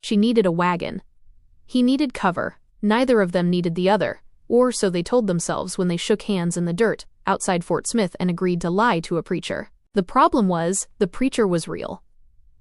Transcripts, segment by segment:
She needed a wagon. He needed cover. Neither of them needed the other, or so they told themselves when they shook hands in the dirt outside Fort Smith and agreed to lie to a preacher. The problem was, the preacher was real.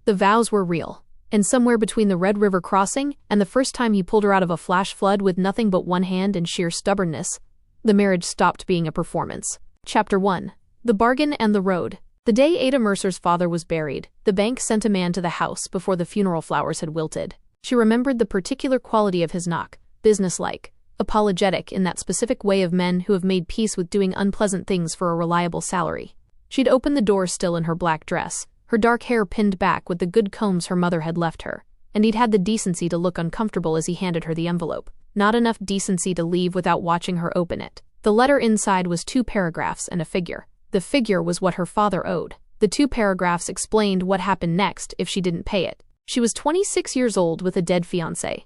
The vows were real. And somewhere between the Red River crossing and the first time he pulled her out of a flash flood with nothing but one hand and sheer stubbornness, the marriage stopped being a performance. Chapter 1. The Bargain and the Road. The day Ada Mercer's father was buried, the bank sent a man to the house before the funeral flowers had wilted. She remembered the particular quality of his knock, businesslike, apologetic in that specific way of men who have made peace with doing unpleasant things for a reliable salary. She'd opened the door still in her black dress, her dark hair pinned back with the good combs her mother had left her, and he'd had the decency to look uncomfortable as he handed her the envelope. Not enough decency to leave without watching her open it. The letter inside was 2 paragraphs and a figure. The figure was what her father owed. The 2 paragraphs explained what happened next if she didn't pay it. She was 26 years old with a dead fiancé.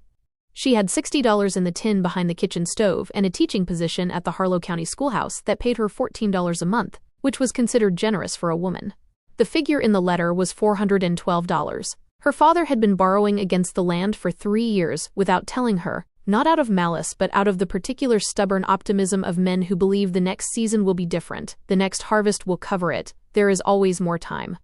She had $60 in the tin behind the kitchen stove and a teaching position at the Harlow County Schoolhouse that paid her $14 a month, which was considered generous for a woman. The figure in the letter was $412. Her father had been borrowing against the land for 3 years without telling her, not out of malice but out of the particular stubborn optimism of men who believe the next season will be different, the next harvest will cover it, there is always more time.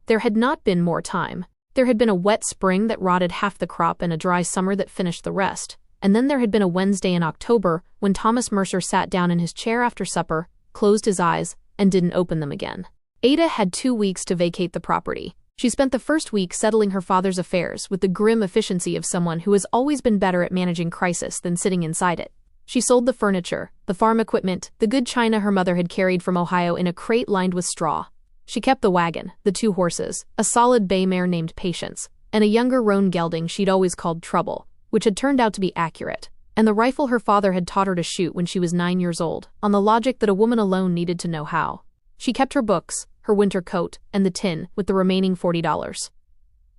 There had not been more time. There had been a wet spring that rotted half the crop and a dry summer that finished the rest, and then there had been a Wednesday in October when Thomas Mercer sat down in his chair after supper, closed his eyes, and didn't open them again. Ada had 2 weeks to vacate the property. She spent the first week settling her father's affairs with the grim efficiency of someone who has always been better at managing crisis than sitting inside it. She sold the furniture, the farm equipment, the good china her mother had carried from Ohio in a crate lined with straw. She kept the wagon, the 2 horses, a solid bay mare named Patience, and a younger roan gelding she'd always called Trouble, which had turned out to be accurate, and the rifle her father had taught her to shoot when she was 9 years old, on the logic that a woman alone needed to know how. She kept her books, her winter coat, and the tin, with the remaining $40.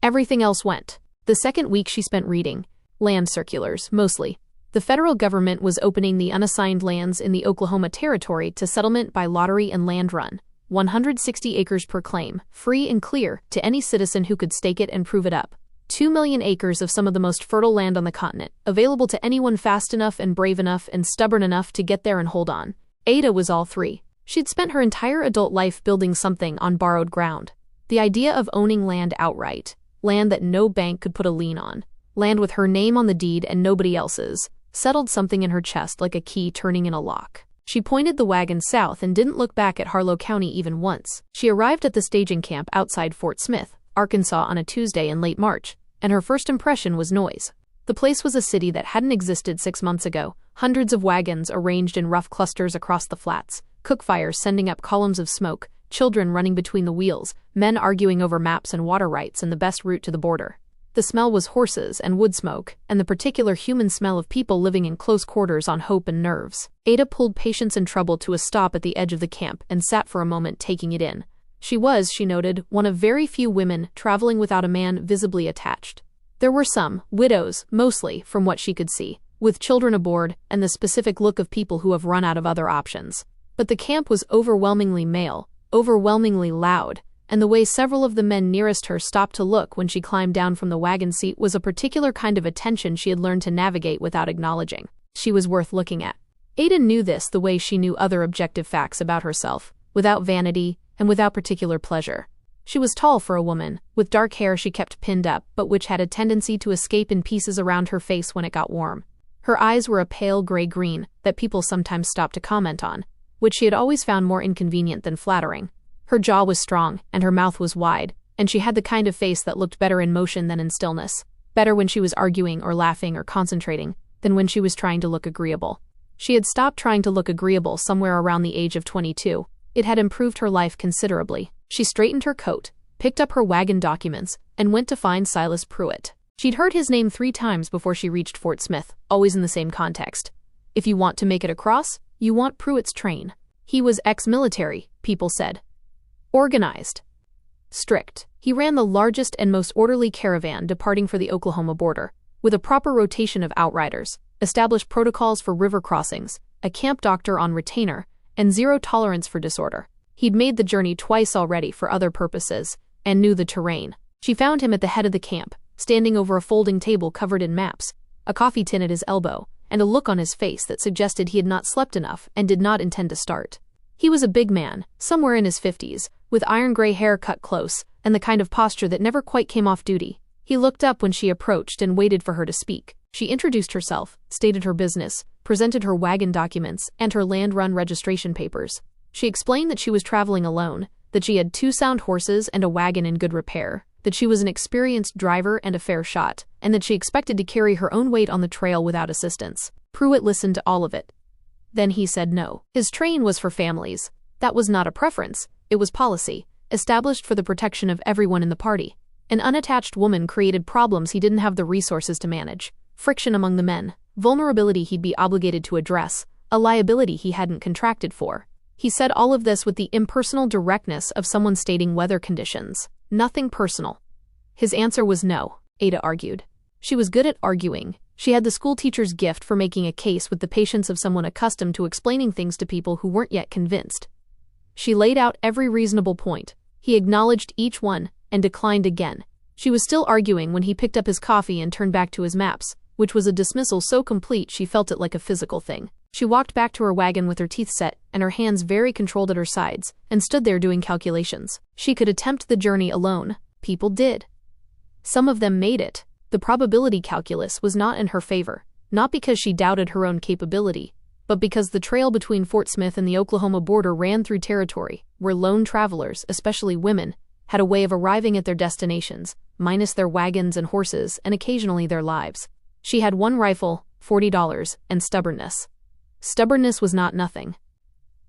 Everything else went. The second week she spent reading land circulars, mostly. The federal government was opening the unassigned lands in the Oklahoma Territory to settlement by lottery and land run, 160 acres per claim, free and clear, to any citizen who could stake it and prove it up. 2 million acres of some of the most fertile land on the continent, available to anyone fast enough and brave enough and stubborn enough to get there and hold on. Ada was all 3. She'd spent her entire adult life building something on borrowed ground. The idea of owning land outright, land that no bank could put a lien on, land with her name on the deed and nobody else's, settled something in her chest like a key turning in a lock. She pointed the wagon south and didn't look back at Harlow County even once. She arrived at the staging camp outside Fort Smith, Arkansas on a Tuesday in late March, and her first impression was noise. The place was a city that hadn't existed 6 months ago, hundreds of wagons arranged in rough clusters across the flats, cook fires sending up columns of smoke, children running between the wheels, men arguing over maps and water rights and the best route to the border. The smell was horses and wood smoke, and the particular human smell of people living in close quarters on hope and nerves. Ada pulled Patience and Trouble to a stop at the edge of the camp and sat for a moment taking it in. She was, she noted, one of very few women traveling without a man visibly attached. There were some, widows, mostly, from what she could see, with children aboard and the specific look of people who have run out of other options. But the camp was overwhelmingly male, overwhelmingly loud, and the way several of the men nearest her stopped to look when she climbed down from the wagon seat was a particular kind of attention she had learned to navigate without acknowledging. She was worth looking at. Ada knew this the way she knew other objective facts about herself, without vanity and without particular pleasure. She was tall for a woman, with dark hair she kept pinned up but which had a tendency to escape in pieces around her face when it got warm. Her eyes were a pale gray-green that people sometimes stopped to comment on, which she had always found more inconvenient than flattering. Her jaw was strong, and her mouth was wide, and she had the kind of face that looked better in motion than in stillness, better when she was arguing or laughing or concentrating, than when she was trying to look agreeable. She had stopped trying to look agreeable somewhere around the age of 22. It had improved her life considerably. She straightened her coat, picked up her wagon documents, and went to find Silas Pruett. She'd heard his name 3 times before she reached Fort Smith, always in the same context. If you want to make it across, you want Pruett's train. He was ex-military, people said. Organized. Strict. He ran the largest and most orderly caravan departing for the Oklahoma border, with a proper rotation of outriders, established protocols for river crossings, a camp doctor on retainer, and zero tolerance for disorder. He'd made the journey twice already for other purposes, and knew the terrain. She found him at the head of the camp, standing over a folding table covered in maps, a coffee tin at his elbow, and a look on his face that suggested he had not slept enough and did not intend to start. He was a big man, somewhere in his 50s, with iron-gray hair cut close, and the kind of posture that never quite came off duty. He looked up when she approached and waited for her to speak. She introduced herself, stated her business, presented her wagon documents, and her land-run registration papers. She explained that she was traveling alone, that she had 2 sound horses and a wagon in good repair, that she was an experienced driver and a fair shot, and that she expected to carry her own weight on the trail without assistance. Pruett listened to all of it. Then he said no. His train was for families. That was not a preference, it was policy, established for the protection of everyone in the party. An unattached woman created problems he didn't have the resources to manage, friction among the men, vulnerability he'd be obligated to address, a liability he hadn't contracted for. He said all of this with the impersonal directness of someone stating weather conditions. Nothing personal. His answer was no, Ada argued. She was good at arguing. She had the schoolteacher's gift for making a case with the patience of someone accustomed to explaining things to people who weren't yet convinced. She laid out every reasonable point. He acknowledged each one, and declined again. She was still arguing when he picked up his coffee and turned back to his maps, which was a dismissal so complete she felt it like a physical thing. She walked back to her wagon with her teeth set and her hands very controlled at her sides, and stood there doing calculations. She could attempt the journey alone. People did. Some of them made it. The probability calculus was not in her favor, not because she doubted her own capability, but because the trail between Fort Smith and the Oklahoma border ran through territory where lone travelers, especially women, had a way of arriving at their destinations, minus their wagons and horses and occasionally their lives. She had 1 rifle, $40, and stubbornness. Stubbornness was not nothing.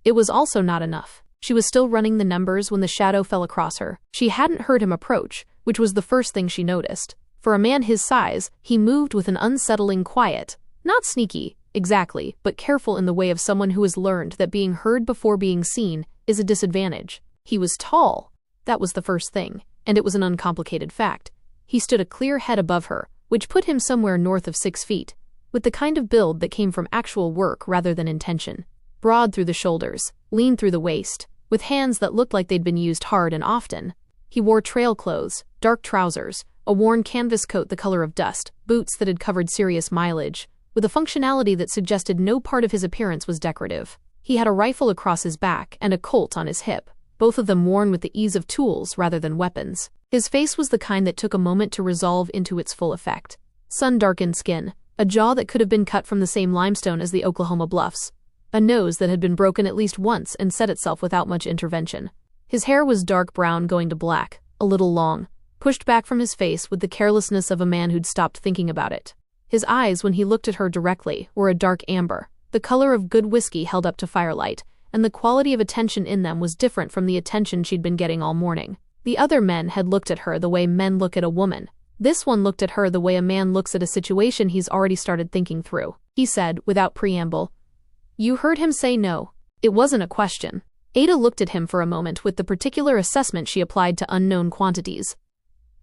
It was also not enough. She was still running the numbers when the shadow fell across her. She hadn't heard him approach, which was the first thing she noticed. For a man his size, he moved with an unsettling quiet, not sneaky, exactly, but careful in the way of someone who has learned that being heard before being seen is a disadvantage. He was tall. That was the first thing, and it was an uncomplicated fact. He stood a clear head above her, which put him somewhere north of 6 feet, with the kind of build that came from actual work rather than intention. Broad through the shoulders, lean through the waist, with hands that looked like they'd been used hard and often. He wore trail clothes, dark trousers, a worn canvas coat the color of dust, boots that had covered serious mileage, with a functionality that suggested no part of his appearance was decorative. He had a rifle across his back and a Colt on his hip, both of them worn with the ease of tools rather than weapons. His face was the kind that took a moment to resolve into its full effect. Sun-darkened skin, a jaw that could have been cut from the same limestone as the Oklahoma bluffs, a nose that had been broken at least once and set itself without much intervention. His hair was dark brown going to black, a little long, pushed back from his face with the carelessness of a man who'd stopped thinking about it. His eyes, when he looked at her directly, were a dark amber, the color of good whiskey held up to firelight, and the quality of attention in them was different from the attention she'd been getting all morning. The other men had looked at her the way men look at a woman. This one looked at her the way a man looks at a situation he's already started thinking through. He said, without preamble, "You heard him say no." It wasn't a question. Ada looked at him for a moment with the particular assessment she applied to unknown quantities.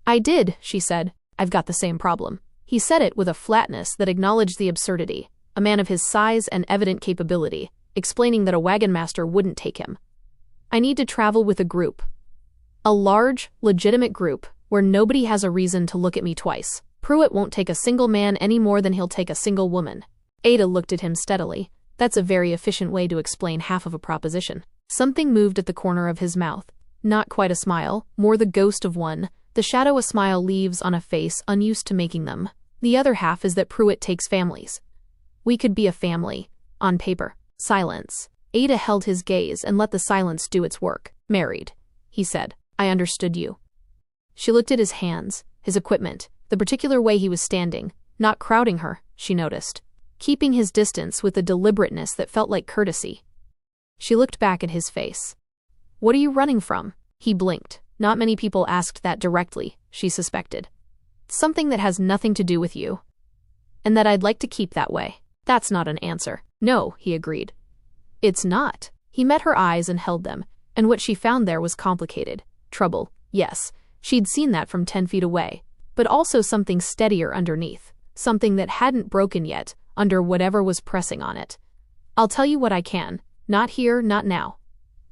"I did," she said. "I've got the same problem." He said it with a flatness that acknowledged the absurdity. A man of his size and evident capability, explaining that a wagon master wouldn't take him. "I need to travel with a group. A large, legitimate group, where nobody has a reason to look at me twice. Pruett won't take a single man any more than he'll take a single woman." Ada looked at him steadily. That's a very efficient way to explain half of a proposition. Something moved at the corner of his mouth. Not quite a smile, more the ghost of one, the shadow a smile leaves on a face unused to making them. The other half is that Pruett takes families. "We could be a family. On paper." Silence. Ada held his gaze and let the silence do its work. "Married," he said. "I understood you." She looked at his hands, his equipment, the particular way he was standing, not crowding her, she noticed, keeping his distance with a deliberateness that felt like courtesy. She looked back at his face. "What are you running from?" He blinked. Not many people asked that directly, she suspected. "Something that has nothing to do with you. And that I'd like to keep that way." "That's not an answer." "No," he agreed. "It's not." He met her eyes and held them, and what she found there was complicated. Trouble, yes, she'd seen that from 10 feet away, but also something steadier underneath, something that hadn't broken yet, under whatever was pressing on it. "I'll tell you what I can. Not here, not now.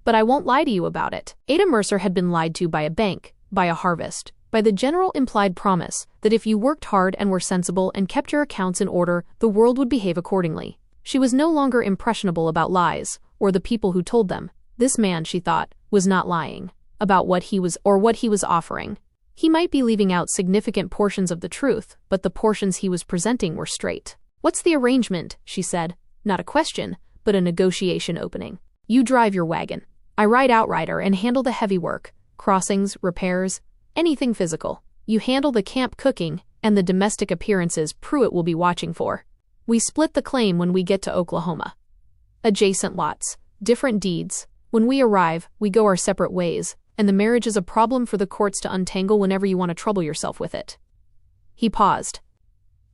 But I won't lie to you about it." Ada Mercer had been lied to by a bank, by a harvest, by the general implied promise that if you worked hard and were sensible and kept your accounts in order, the world would behave accordingly. She was no longer impressionable about lies, or the people who told them. This man, she thought, was not lying about what he was offering. He might be leaving out significant portions of the truth, but the portions he was presenting were straight. "What's the arrangement?" she said. Not a question, but a negotiation opening. "You drive your wagon. I ride outrider and handle the heavy work, crossings, repairs, anything physical. You handle the camp cooking and the domestic appearances Pruett will be watching for. We split the claim when we get to Oklahoma. Adjacent lots, different deeds. When we arrive, we go our separate ways, and the marriage is a problem for the courts to untangle whenever you want to trouble yourself with it." He paused.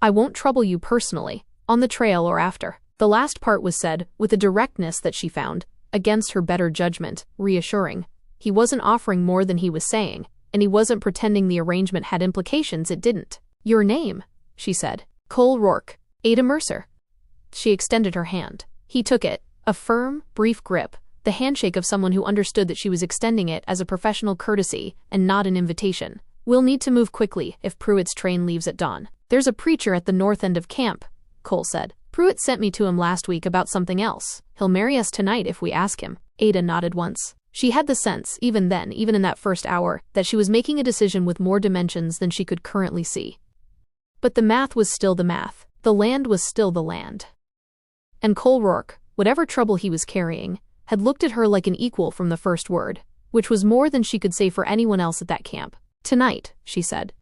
"I won't trouble you personally, on the trail or after." The last part was said with a directness that she found, against her better judgment, reassuring. He wasn't offering more than he was saying, and he wasn't pretending the arrangement had implications it didn't. "Your name," she said. "Cole Rourke. Ada Mercer." She extended her hand. He took it, a firm, brief grip, the handshake of someone who understood that she was extending it as a professional courtesy and not an invitation. "We'll need to move quickly if Pruett's train leaves at dawn. There's a preacher at the north end of camp," Cole said. "Pruett sent me to him last week about something else. He'll marry us tonight if we ask him." Ada nodded once. She had the sense, even then, even in that first hour, that she was making a decision with more dimensions than she could currently see. But the math was still the math. The land was still the land. And Cole Rourke, whatever trouble he was carrying, had looked at her like an equal from the first word, which was more than she could say for anyone else at that camp. "Tonight," she said.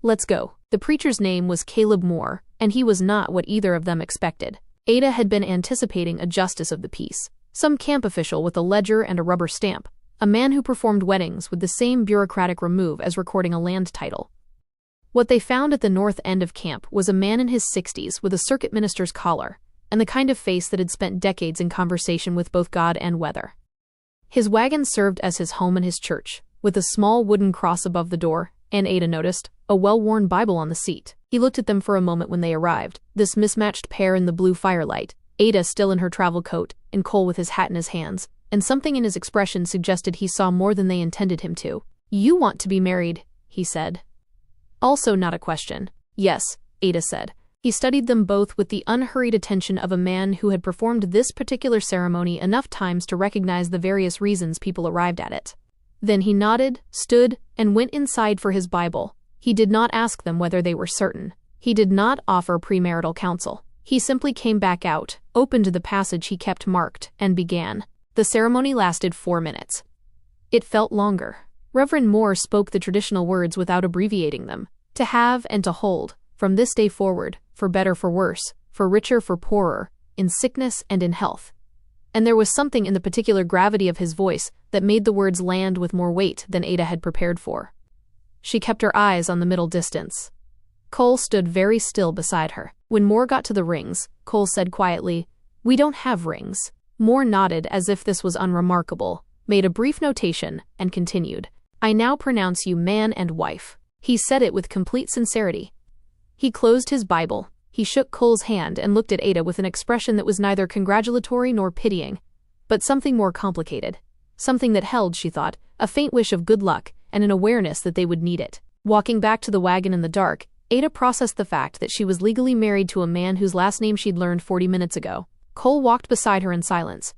"Let's go." The preacher's name was Caleb Moore, and he was not what either of them expected. Ada had been anticipating a justice of the peace, some camp official with a ledger and a rubber stamp, a man who performed weddings with the same bureaucratic remove as recording a land title. What they found at the north end of camp was a man in his 60s with a circuit minister's collar, and the kind of face that had spent decades in conversation with both God and weather. His wagon served as his home and his church, with a small wooden cross above the door, and Ada noticed, a well-worn Bible on the seat. He looked at them for a moment when they arrived, this mismatched pair in the blue firelight, Ada still in her travel coat, and Cole with his hat in his hands, and something in his expression suggested he saw more than they intended him to. "You want to be married," he said. Also not a question. "Yes," Ada said. He studied them both with the unhurried attention of a man who had performed this particular ceremony enough times to recognize the various reasons people arrived at it. Then he nodded, stood, and went inside for his Bible. He did not ask them whether they were certain. He did not offer premarital counsel. He simply came back out, opened the passage he kept marked, and began. The ceremony lasted 4 minutes. It felt longer. Reverend Moore spoke the traditional words without abbreviating them. To have and to hold, from this day forward, for better for worse, for richer for poorer, in sickness and in health. And there was something in the particular gravity of his voice that made the words land with more weight than Ada had prepared for. She kept her eyes on the middle distance. Cole stood very still beside her. When Moore got to the rings, Cole said quietly, "We don't have rings." Moore nodded as if this was unremarkable, made a brief notation, and continued, "I now pronounce you man and wife." He said it with complete sincerity. He closed his Bible. He shook Cole's hand and looked at Ada with an expression that was neither congratulatory nor pitying, but something more complicated. Something that held, she thought, a faint wish of good luck and an awareness that they would need it. Walking back to the wagon in the dark, Ada processed the fact that she was legally married to a man whose last name she'd learned 40 minutes ago. Cole walked beside her in silence.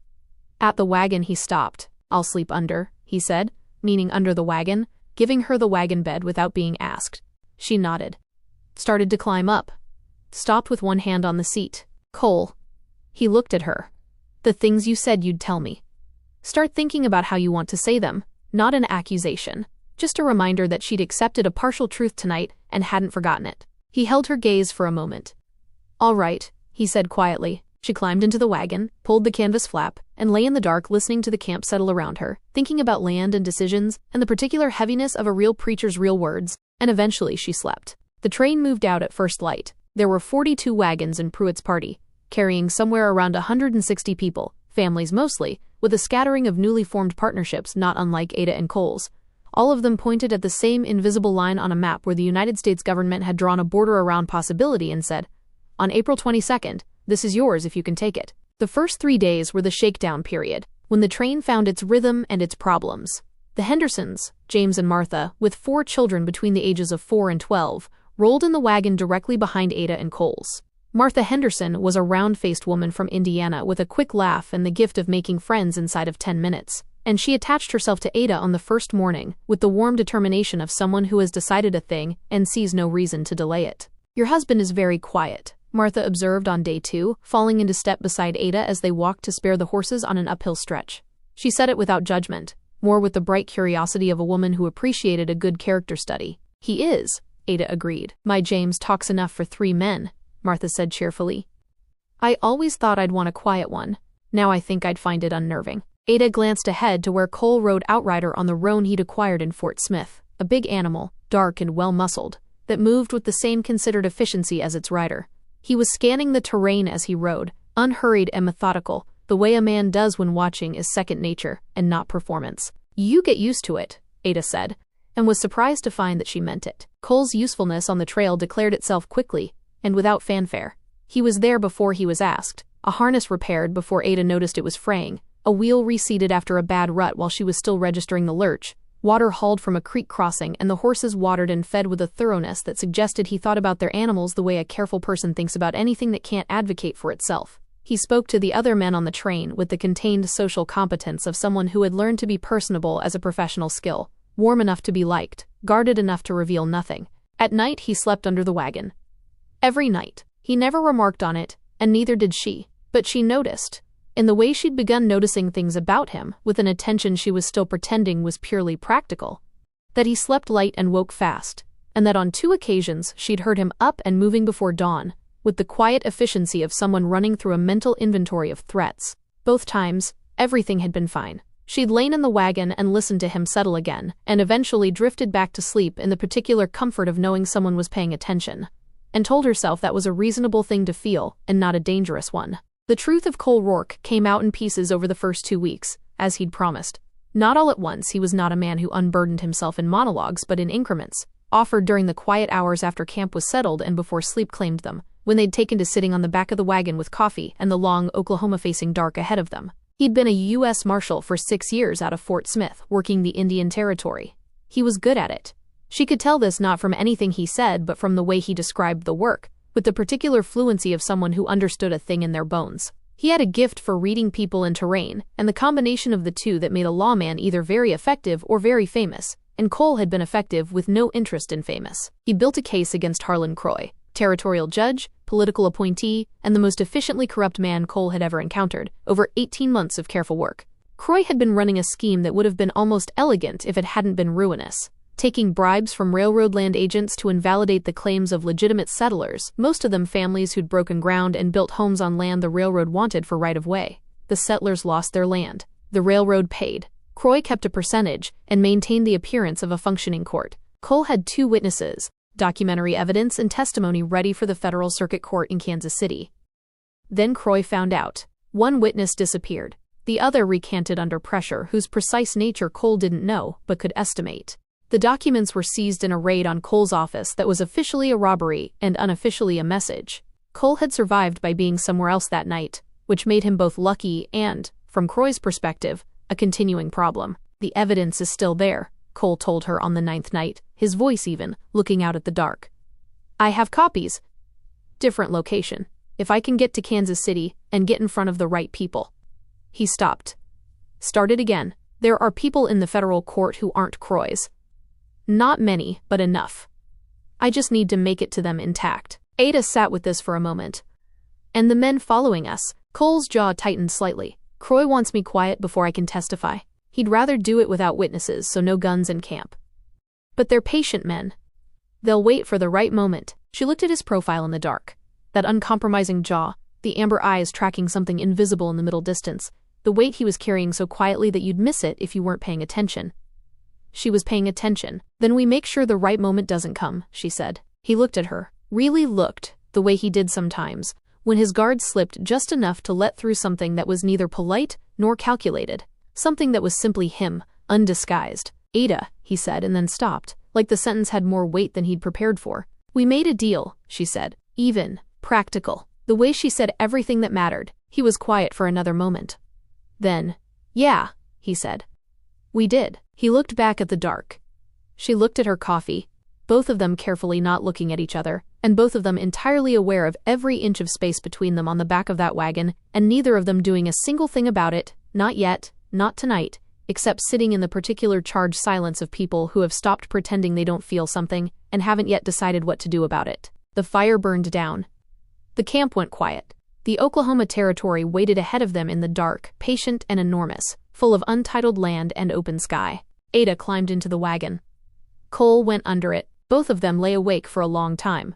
At the wagon he stopped. "I'll sleep under," he said, meaning under the wagon, giving her the wagon bed without being asked. She nodded. Started to climb up. Stopped with one hand on the seat. "Cole." He looked at her. "The things you said you'd tell me. Start thinking about how you want to say them, not an accusation. Just a reminder that she'd accepted a partial truth tonight and hadn't forgotten it." He held her gaze for a moment. "All right," he said quietly. She climbed into the wagon, pulled the canvas flap, and lay in the dark listening to the camp settle around her, thinking about land and decisions and the particular heaviness of a real preacher's real words, and eventually she slept. The train moved out at first light. There were 42 wagons in Pruett's party, carrying somewhere around 160 people, families mostly, with a scattering of newly formed partnerships not unlike Ada and Cole's. All of them pointed at the same invisible line on a map where the United States government had drawn a border around possibility and said, "On April 22nd, this is yours if you can take it." The first 3 days were the shakedown period, when the train found its rhythm and its problems. The Hendersons, James and Martha, with 4 children between the ages of 4 and 12, rolled in the wagon directly behind Ada and Cole's. Martha Henderson was a round-faced woman from Indiana with a quick laugh and the gift of making friends inside of 10 minutes, and she attached herself to Ada on the first morning with the warm determination of someone who has decided a thing and sees no reason to delay it. "Your husband is very quiet," Martha observed on day 2, falling into step beside Ada as they walked to spare the horses on an uphill stretch. She said it without judgment, more with the bright curiosity of a woman who appreciated a good character study. "He is," Ada agreed. "My James talks enough for 3 men," Martha said cheerfully. "I always thought I'd want a quiet one. Now I think I'd find it unnerving." Ada glanced ahead to where Cole rode Outrider on the roan he'd acquired in Fort Smith, a big animal, dark and well-muscled, that moved with the same considered efficiency as its rider. He was scanning the terrain as he rode, unhurried and methodical, the way a man does when watching is second nature and not performance. "You get used to it," Ada said, and was surprised to find that she meant it. Cole's usefulness on the trail declared itself quickly, and without fanfare. He was there before he was asked, a harness repaired before Ada noticed it was fraying, a wheel reseated after a bad rut while she was still registering the lurch, water hauled from a creek crossing, and the horses watered and fed with a thoroughness that suggested he thought about their animals the way a careful person thinks about anything that can't advocate for itself. He spoke to the other men on the train with the contained social competence of someone who had learned to be personable as a professional skill, warm enough to be liked, guarded enough to reveal nothing. At night he slept under the wagon. Every night. He never remarked on it, and neither did she, but she noticed, in the way she'd begun noticing things about him, with an attention she was still pretending was purely practical, that he slept light and woke fast, and that on 2 occasions she'd heard him up and moving before dawn, with the quiet efficiency of someone running through a mental inventory of threats. Both times, everything had been fine. She'd lain in the wagon and listened to him settle again, and eventually drifted back to sleep in the particular comfort of knowing someone was paying attention, and told herself that was a reasonable thing to feel, and not a dangerous one. The truth of Cole Rourke came out in pieces over the first 2 weeks, as he'd promised. Not all at once. He was not a man who unburdened himself in monologues, but in increments, offered during the quiet hours after camp was settled and before sleep claimed them, when they'd taken to sitting on the back of the wagon with coffee and the long Oklahoma-facing dark ahead of them. He'd been a U.S. Marshal for 6 years out of Fort Smith, working the Indian Territory. He was good at it. She could tell this not from anything he said but from the way he described the work, with the particular fluency of someone who understood a thing in their bones. He had a gift for reading people and terrain, and the combination of the two that made a lawman either very effective or very famous, and Cole had been effective with no interest in famous. He built a case against Harlan Croy, territorial judge, political appointee, and the most efficiently corrupt man Cole had ever encountered, over 18 months of careful work. Croy had been running a scheme that would have been almost elegant if it hadn't been ruinous, taking bribes from railroad land agents to invalidate the claims of legitimate settlers, most of them families who'd broken ground and built homes on land the railroad wanted for right-of-way. The settlers lost their land. The railroad paid. Croy kept a percentage and maintained the appearance of a functioning court. Cole had 2 witnesses, documentary evidence and testimony ready for the Federal Circuit Court in Kansas City. Then Croy found out. One witness disappeared. The other recanted under pressure, whose precise nature Cole didn't know but could estimate. The documents were seized in a raid on Cole's office that was officially a robbery and unofficially a message. Cole had survived by being somewhere else that night, which made him both lucky and, from Croy's perspective, a continuing problem. "The evidence is still there," Cole told her on the 9th night, his voice even, looking out at the dark. "I have copies. Different location. If I can get to Kansas City and get in front of the right people." He stopped. Started again. "There are people in the federal court who aren't Croy's. Not many, but enough. I just need to make it to them intact." Ada sat with this for a moment. "And the men following us?" Cole's jaw tightened slightly. "Croy wants me quiet before I can testify. He'd rather do it without witnesses, so no guns in camp. But they're patient men. They'll wait for the right moment." She looked at his profile in the dark. That uncompromising jaw, the amber eyes tracking something invisible in the middle distance, the weight he was carrying so quietly that you'd miss it if you weren't paying attention. She was paying attention. "Then we make sure the right moment doesn't come," she said. He looked at her, really looked, the way he did sometimes, when his guard slipped just enough to let through something that was neither polite nor calculated, something that was simply him, undisguised. "Ada," he said, and then stopped, like the sentence had more weight than he'd prepared for. "We made a deal," she said. Even, practical. The way she said everything that mattered. He was quiet for another moment. Then, "Yeah," he said. "We did." He looked back at the dark. She looked at her coffee, both of them carefully not looking at each other, and both of them entirely aware of every inch of space between them on the back of that wagon, and neither of them doing a single thing about it, not yet, not tonight, except sitting in the particular charged silence of people who have stopped pretending they don't feel something and haven't yet decided what to do about it. The fire burned down. The camp went quiet. The Oklahoma Territory waited ahead of them in the dark, patient and enormous, full of untitled land and open sky. Ada climbed into the wagon. Cole went under it. Both of them lay awake for a long time.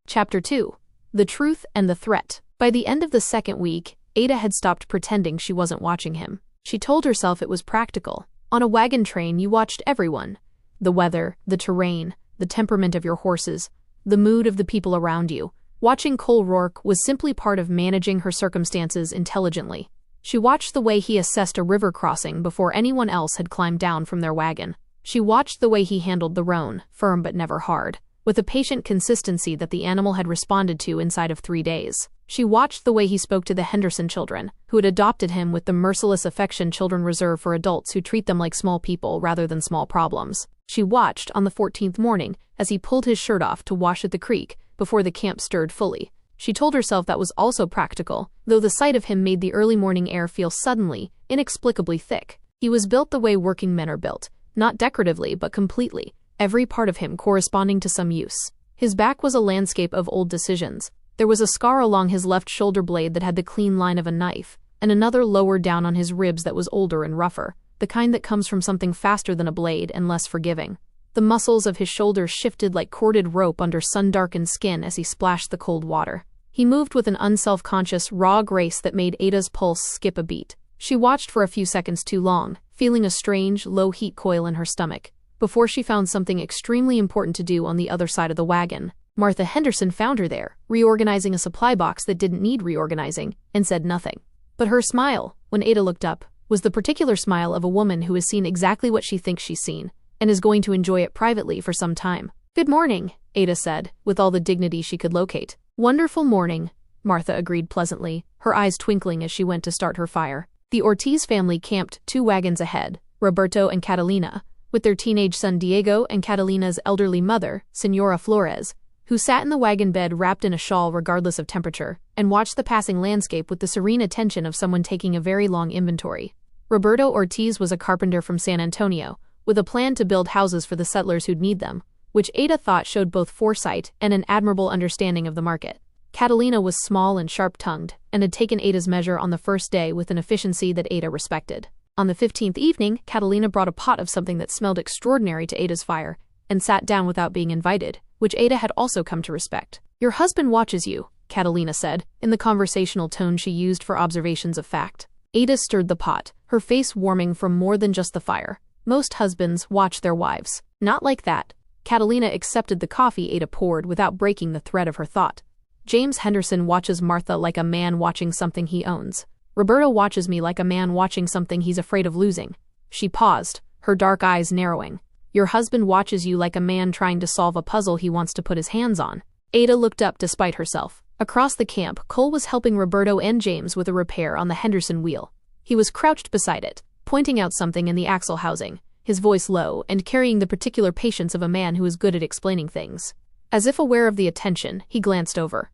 Chapter 2. The Truth and the Threat. By the end of the second week, Ada had stopped pretending she wasn't watching him. She told herself it was practical. On a wagon train, you watched everyone. The weather, the terrain, the temperament of your horses, the mood of the people around you. Watching Cole Rourke was simply part of managing her circumstances intelligently. She watched the way he assessed a river crossing before anyone else had climbed down from their wagon. She watched the way he handled the roan, firm but never hard, with a patient consistency that the animal had responded to inside of 3 days. She watched the way he spoke to the Henderson children, who had adopted him with the merciless affection children reserve for adults who treat them like small people rather than small problems. She watched, on the 14th morning, as he pulled his shirt off to wash at the creek, before the camp stirred fully. She told herself that was also practical, though the sight of him made the early morning air feel suddenly, inexplicably thick. He was built the way working men are built, not decoratively but completely, every part of him corresponding to some use. His back was a landscape of old decisions. There was a scar along his left shoulder blade that had the clean line of a knife, and another lower down on his ribs that was older and rougher, the kind that comes from something faster than a blade and less forgiving. The muscles of his shoulders shifted like corded rope under sun-darkened skin as he splashed the cold water. He moved with an unself-conscious, raw grace that made Ada's pulse skip a beat. She watched for a few seconds too long, feeling a strange, low heat coil in her stomach, before she found something extremely important to do on the other side of the wagon. Martha Henderson found her there, reorganizing a supply box that didn't need reorganizing, and said nothing. But her smile, when Ada looked up, was the particular smile of a woman who has seen exactly what she thinks she's seen, and is going to enjoy it privately for some time. "Good morning," Ada said, with all the dignity she could locate. "Wonderful morning," Martha agreed pleasantly, her eyes twinkling as she went to start her fire. The Ortiz family camped 2 wagons ahead, Roberto and Catalina, with their teenage son Diego and Catalina's elderly mother, Senora Flores, who sat in the wagon bed wrapped in a shawl regardless of temperature, and watched the passing landscape with the serene attention of someone taking a very long inventory. Roberto Ortiz was a carpenter from San Antonio, with a plan to build houses for the settlers who'd need them, which Ada thought showed both foresight and an admirable understanding of the market. Catalina was small and sharp-tongued, and had taken Ada's measure on the first day with an efficiency that Ada respected. On the 15th evening, Catalina brought a pot of something that smelled extraordinary to Ada's fire, and sat down without being invited, which Ada had also come to respect. "Your husband watches you," Catalina said, in the conversational tone she used for observations of fact. Ada stirred the pot, her face warming from more than just the fire. Most husbands watch their wives. Not like that. Catalina accepted the coffee Ada poured without breaking the thread of her thought. "James Henderson watches Martha like a man watching something he owns. Roberto watches me like a man watching something he's afraid of losing." She paused, her dark eyes narrowing. "Your husband watches you like a man trying to solve a puzzle he wants to put his hands on." Ada looked up despite herself. Across the camp, Cole was helping Roberto and James with a repair on the Henderson wheel. He was crouched beside it, pointing out something in the axle housing, his voice low and carrying the particular patience of a man who is good at explaining things. As if aware of the attention, he glanced over.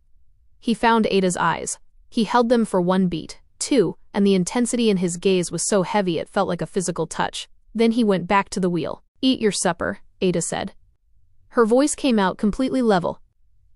He found Ada's eyes. He held them for 1 beat, 2, and the intensity in his gaze was so heavy it felt like a physical touch. Then he went back to the wheel. "Eat your supper," Ada said. Her voice came out completely level.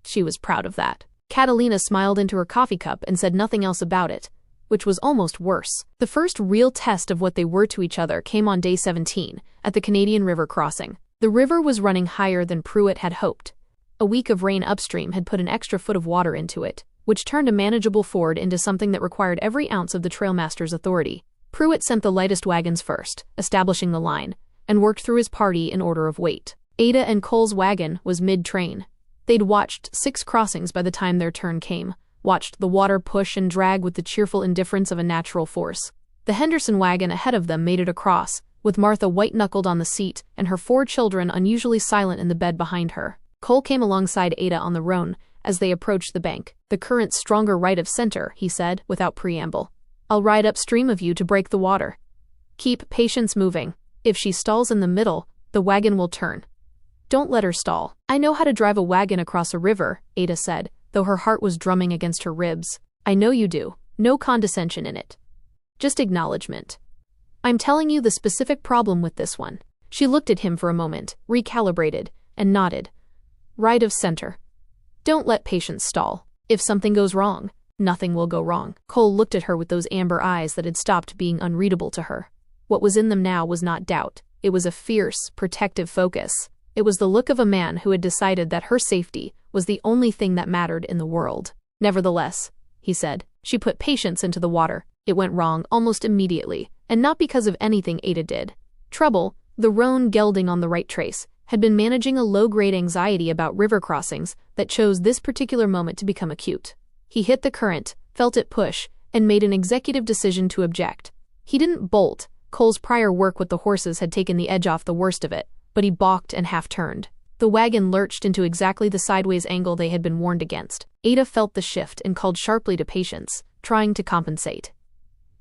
She was proud of that. Catalina smiled into her coffee cup and said nothing else about it, which was almost worse. The first real test of what they were to each other came on day 17, at the Canadian River crossing. The river was running higher than Pruett had hoped. A week of rain upstream had put an extra foot of water into it, which turned a manageable ford into something that required every ounce of the trailmaster's authority. Pruett sent the lightest wagons first, establishing the line, and worked through his party in order of weight. Ada and Cole's wagon was mid-train. They'd watched 6 crossings by the time their turn came, watched the water push and drag with the cheerful indifference of a natural force. The Henderson wagon ahead of them made it across, with Martha white-knuckled on the seat and her 4 children unusually silent in the bed behind her. Cole came alongside Ada on the roan as they approached the bank. "The current's stronger right of center," he said, without preamble. "I'll ride upstream of you to break the water." Keep patience moving. If she stalls in the middle, the wagon will turn. Don't let her stall. I know how to drive a wagon across a river, Ada said, though her heart was drumming against her ribs. I know you do. No condescension in it. Just acknowledgement. I'm telling you the specific problem with this one. She looked at him for a moment, recalibrated, and nodded. Right of center. Don't let patience stall. If something goes wrong, nothing will go wrong. Cole looked at her with those amber eyes that had stopped being unreadable to her. What was in them now was not doubt. It was a fierce, protective focus. It was the look of a man who had decided that her safety was the only thing that mattered in the world. Nevertheless, he said, she put patience into the water. It went wrong almost immediately, and not because of anything Ada did. Trouble, the roan gelding on the right trace, had been managing a low-grade anxiety about river crossings that chose this particular moment to become acute. He hit the current, felt it push, and made an executive decision to object. He didn't bolt. Cole's prior work with the horses had taken the edge off the worst of it, but he balked and half-turned. The wagon lurched into exactly the sideways angle they had been warned against. Ada felt the shift and called sharply to patience, trying to compensate.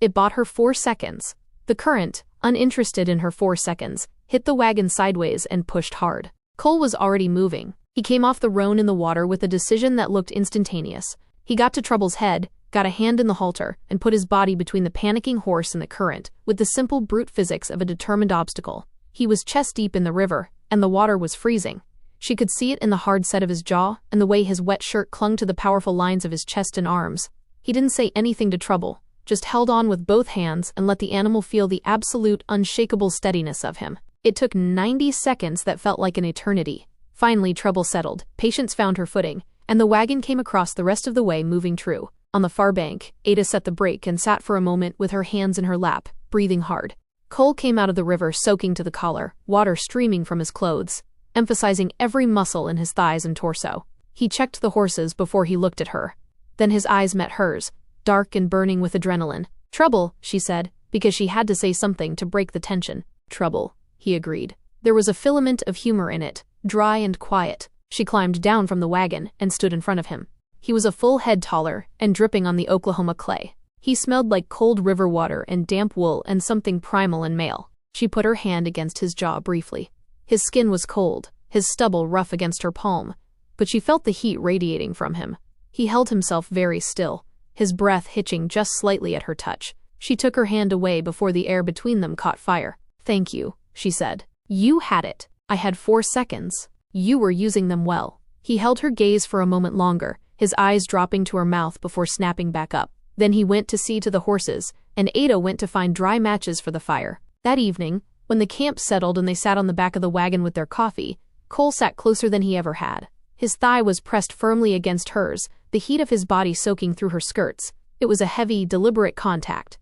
It bought her 4 seconds. The current, uninterested in her 4 seconds, hit the wagon sideways and pushed hard. Cole was already moving. He came off the roan in the water with a decision that looked instantaneous. He got to Trouble's head, got a hand in the halter, and put his body between the panicking horse and the current, with the simple brute physics of a determined obstacle. He was chest-deep in the river, and the water was freezing. She could see it in the hard set of his jaw and the way his wet shirt clung to the powerful lines of his chest and arms. He didn't say anything to Trouble, just held on with both hands and let the animal feel the absolute, unshakable steadiness of him. It took 90 seconds that felt like an eternity. Finally, Trouble settled, patience found her footing, and the wagon came across the rest of the way moving true. On the far bank, Ada set the brake and sat for a moment with her hands in her lap, breathing hard. Cole came out of the river soaking to the collar, water streaming from his clothes, emphasizing every muscle in his thighs and torso. He checked the horses before he looked at her. Then his eyes met hers, dark and burning with adrenaline. Trouble, she said, because she had to say something to break the tension. Trouble, he agreed. There was a filament of humor in it, dry and quiet. She climbed down from the wagon and stood in front of him. He was a full head taller and dripping on the Oklahoma clay. He smelled like cold river water and damp wool and something primal and male. She put her hand against his jaw briefly. His skin was cold, his stubble rough against her palm, but she felt the heat radiating from him. He held himself very still, his breath hitching just slightly at her touch. She took her hand away before the air between them caught fire. Thank you, she said. You had it. I had 4 seconds. You were using them well. He held her gaze for a moment longer, his eyes dropping to her mouth before snapping back up. Then he went to see to the horses, and Ada went to find dry matches for the fire. That evening, when the camp settled and they sat on the back of the wagon with their coffee, Cole sat closer than he ever had. His thigh was pressed firmly against hers, the heat of his body soaking through her skirts. It was a heavy, deliberate contact.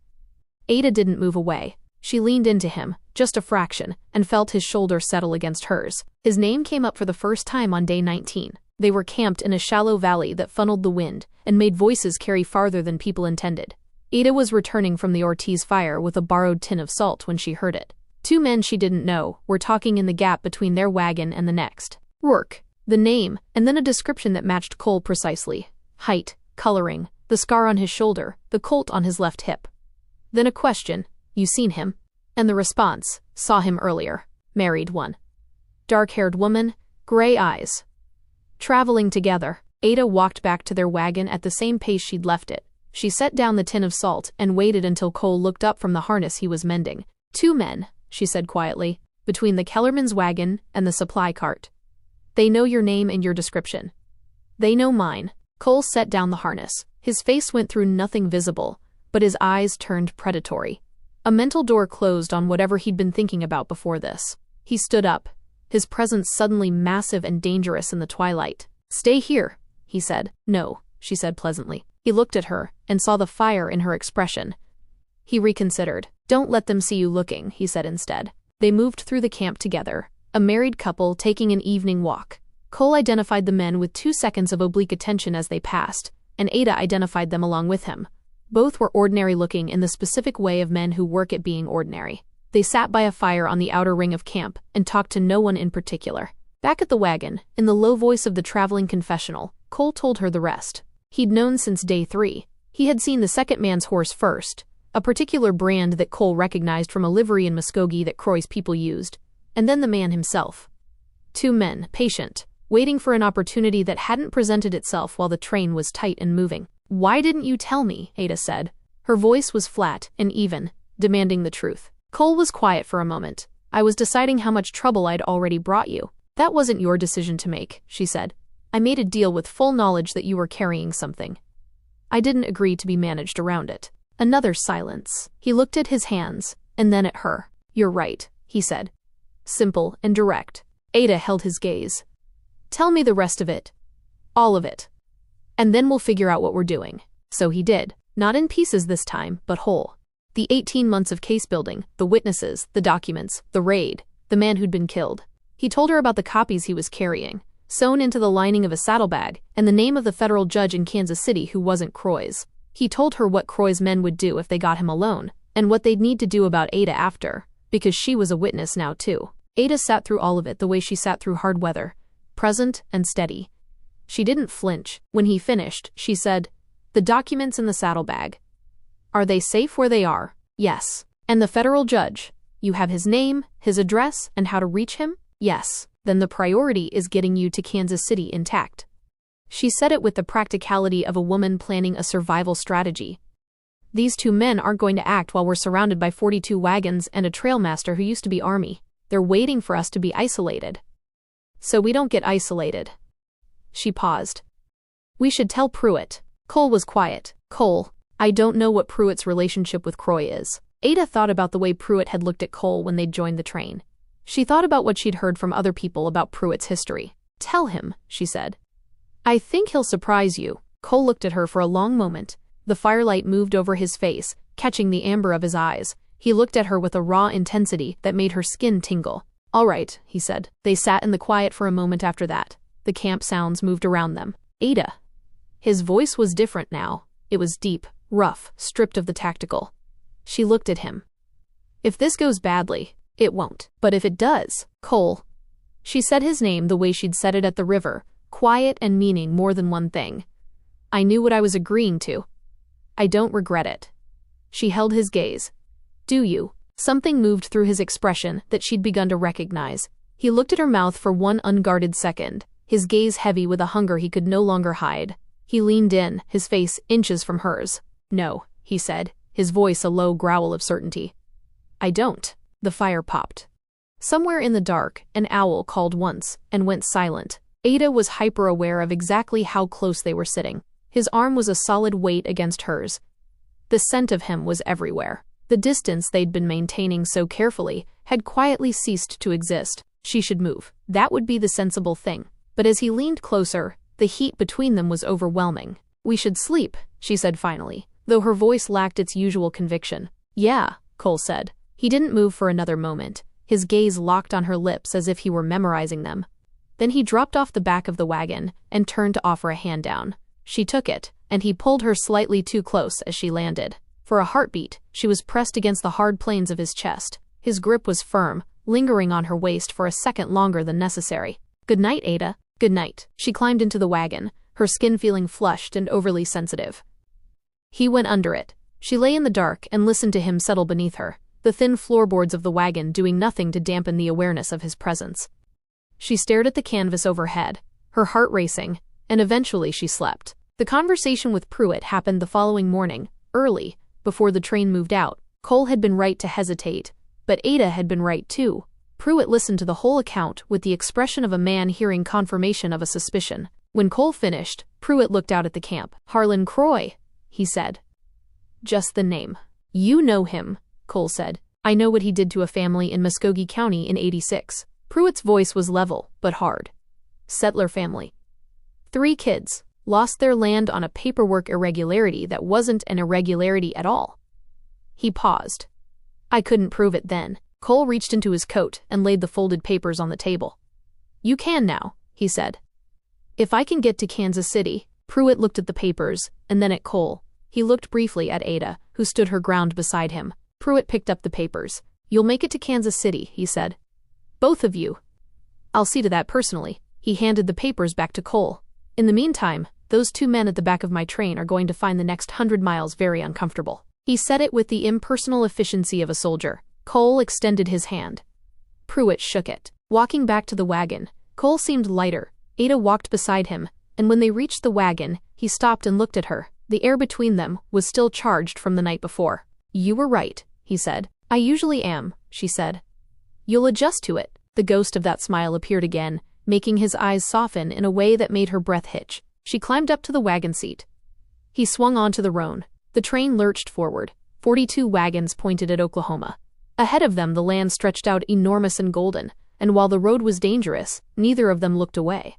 Ada didn't move away. She leaned into him, just a fraction, and felt his shoulder settle against hers. His name came up for the first time on day 19. They were camped in a shallow valley that funneled the wind and made voices carry farther than people intended. Ada was returning from the Ortiz fire with a borrowed tin of salt when she heard it. 2 men she didn't know were talking in the gap between their wagon and the next. Rourke, the name, and then a description that matched Cole precisely. Height, coloring, the scar on his shoulder, the colt on his left hip. Then a question, you seen him? And the response, saw him earlier. Married one. Dark-haired woman, gray eyes. Traveling together, Ada walked back to their wagon at the same pace she'd left it. She set down the tin of salt and waited until Cole looked up from the harness he was mending. 2 men, she said quietly, between the Kellerman's wagon and the supply cart. They know your name and your description. They know mine. Cole set down the harness. His face went through nothing visible, but his eyes turned predatory. A mental door closed on whatever he'd been thinking about before this. He stood up, his presence suddenly massive and dangerous in the twilight. Stay here, he said. No, she said pleasantly. He looked at her and saw the fire in her expression. He reconsidered. Don't let them see you looking, he said instead. They moved through the camp together, a married couple taking an evening walk. Cole identified the men with 2 seconds of oblique attention as they passed, and Ada identified them along with him. Both were ordinary-looking in the specific way of men who work at being ordinary. They sat by a fire on the outer ring of camp and talked to no one in particular. Back at the wagon, in the low voice of the traveling confessional, Cole told her the rest. He'd known since day 3. He had seen the second man's horse first, a particular brand that Cole recognized from a livery in Muskogee that Croy's people used, and then the man himself. Two men, patient, waiting for an opportunity that hadn't presented itself while the train was tight and moving. "Why didn't you tell me?" Ada said. Her voice was flat and even, demanding the truth. Cole was quiet for a moment. "I was deciding how much trouble I'd already brought you." "That wasn't your decision to make," she said. "I made a deal with full knowledge that you were carrying something. I didn't agree to be managed around it." Another silence. He looked at his hands, and then at her. "You're right," he said. Simple and direct. Ada held his gaze. "Tell me the rest of it. All of it. And then we'll figure out what we're doing." So he did. Not in pieces this time, but whole. The 18 months of case building, the witnesses, the documents, the raid, the man who'd been killed. He told her about the copies he was carrying, sewn into the lining of a saddlebag, and the name of the federal judge in Kansas City who wasn't Croy's. He told her what Croy's men would do if they got him alone, and what they'd need to do about Ada after, because she was a witness now too. Ada sat through all of it the way she sat through hard weather, present and steady. She didn't flinch. When he finished, she said, "The documents in the saddlebag. Are they safe where they are?" "Yes." "And the federal judge? You have his name, his address, and how to reach him?" "Yes." "Then the priority is getting you to Kansas City intact." She said it with the practicality of a woman planning a survival strategy. "These two men aren't going to act while we're surrounded by 42 wagons and a trailmaster who used to be Army. They're waiting for us to be isolated. So we don't get isolated." She paused. "We should tell Pruett." Cole was quiet. "Cole, I don't know what Pruett's relationship with Croy is." Ada thought about the way Pruett had looked at Cole when they'd joined the train. She thought about what she'd heard from other people about Pruett's history. "Tell him," she said. "I think he'll surprise you." Cole looked at her for a long moment. The firelight moved over his face, catching the amber of his eyes. He looked at her with a raw intensity that made her skin tingle. "All right," he said. They sat in the quiet for a moment after that. The camp sounds moved around them. "Ada." His voice was different now. It was deep, rough, stripped of the tactical. She looked at him. "If this goes badly, it won't. But if it does, Cole." She said his name the way she'd said it at the river, quiet and meaning more than one thing. "I knew what I was agreeing to. I don't regret it." She held his gaze. "Do you?" Something moved through his expression that she'd begun to recognize. He looked at her mouth for one unguarded second, his gaze heavy with a hunger he could no longer hide. He leaned in, his face inches from hers. "No," he said, his voice a low growl of certainty. "I don't." The fire popped. Somewhere in the dark, an owl called once and went silent. Ada was hyper-aware of exactly how close they were sitting. His arm was a solid weight against hers. The scent of him was everywhere. The distance they'd been maintaining so carefully had quietly ceased to exist. She should move. That would be the sensible thing. But as he leaned closer, the heat between them was overwhelming. "We should sleep," she said finally, though her voice lacked its usual conviction. "Yeah," Cole said. He didn't move for another moment, his gaze locked on her lips as if he were memorizing them. Then he dropped off the back of the wagon and turned to offer a hand down. She took it, and he pulled her slightly too close as she landed. For a heartbeat, she was pressed against the hard planes of his chest. His grip was firm, lingering on her waist for a second longer than necessary. "Good night, Ada." "Good night." She climbed into the wagon, her skin feeling flushed and overly sensitive. He went under it. She lay in the dark and listened to him settle beneath her, the thin floorboards of the wagon doing nothing to dampen the awareness of his presence. She stared at the canvas overhead, her heart racing, and eventually she slept. The conversation with Pruett happened the following morning, early, before the train moved out. Cole had been right to hesitate, but Ada had been right too. Pruett listened to the whole account with the expression of a man hearing confirmation of a suspicion. When Cole finished, Pruett looked out at the camp. "Harlan Croy," he said. "Just the name." "You know him," Cole said. "I know what he did to a family in Muskogee County in '86. Pruett's voice was level, but hard. "Settler family. 3 kids. Lost their land on a paperwork irregularity that wasn't an irregularity at all." He paused. "I couldn't prove it then." Cole reached into his coat and laid the folded papers on the table. "You can now," he said. "If I can get to Kansas City." Pruett looked at the papers, and then at Cole. He looked briefly at Ada, who stood her ground beside him. Pruett picked up the papers. "You'll make it to Kansas City," he said. "Both of you." "I'll see to that personally." He handed the papers back to Cole. "In the meantime, those 2 men at the back of my train are going to find the next 100 miles very uncomfortable." He said it with the impersonal efficiency of a soldier. Cole extended his hand. Pruett shook it. Walking back to the wagon, Cole seemed lighter. Ada walked beside him, and when they reached the wagon, he stopped and looked at her. The air between them was still charged from the night before. "You were right," he said. "I usually am," she said. "You'll adjust to it." The ghost of that smile appeared again, making his eyes soften in a way that made her breath hitch. She climbed up to the wagon seat. He swung onto the roan. The train lurched forward. 42 wagons pointed at Oklahoma. Ahead of them the land stretched out enormous and golden, and while the road was dangerous, neither of them looked away.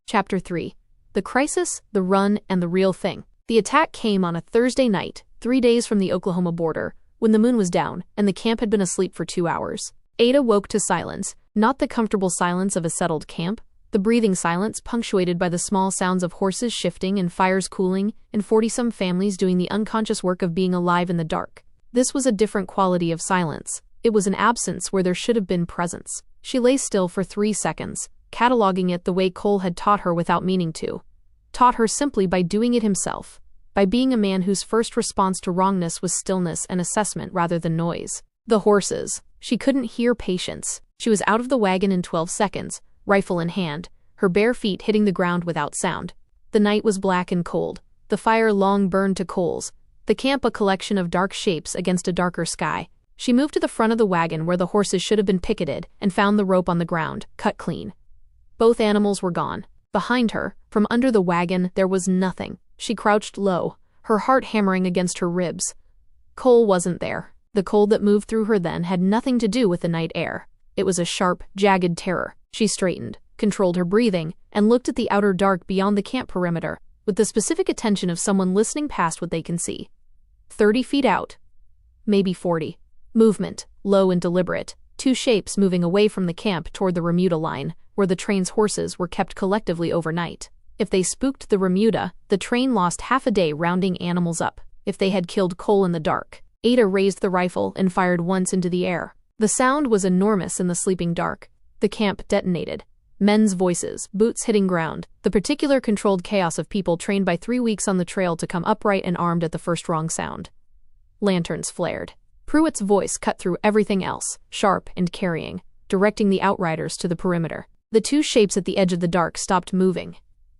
Chapter 3. The Crisis, the Run, and the Real Thing. The attack came on a Thursday night, 3 days from the Oklahoma border, when the moon was down and the camp had been asleep for 2 hours. Ada woke to silence, not the comfortable silence of a settled camp, the breathing silence punctuated by the small sounds of horses shifting and fires cooling and 40-some families doing the unconscious work of being alive in the dark. This was a different quality of silence. It was an absence where there should have been presence. She lay still for 3 seconds, cataloging it the way Cole had taught her without meaning to. Taught her simply by doing it himself, by being a man whose first response to wrongness was stillness and assessment rather than noise. The horses. She couldn't hear patience. She was out of the wagon in 12 seconds, rifle in hand, her bare feet hitting the ground without sound. The night was black and cold, the fire long burned to coals, the camp a collection of dark shapes against a darker sky. She moved to the front of the wagon where the horses should have been picketed and found the rope on the ground, cut clean. Both animals were gone. Behind her, from under the wagon, there was nothing. She crouched low, her heart hammering against her ribs. Cole wasn't there. The cold that moved through her then had nothing to do with the night air. It was a sharp, jagged terror. She straightened, controlled her breathing, and looked at the outer dark beyond the camp perimeter, with the specific attention of someone listening past what they can see. 30 feet out. Maybe 40. Movement, low and deliberate. 2 shapes moving away from the camp toward the remuda line, where the train's horses were kept collectively overnight. If they spooked the remuda, the train lost half a day rounding animals up. If they had killed Cole in the dark. Ada raised the rifle and fired once into the air. The sound was enormous in the sleeping dark. The camp detonated. Men's voices, boots hitting ground, the particular controlled chaos of people trained by 3 weeks on the trail to come upright and armed at the first wrong sound. Lanterns flared. Pruett's voice cut through everything else, sharp and carrying, directing the outriders to the perimeter. The 2 shapes at the edge of the dark stopped moving.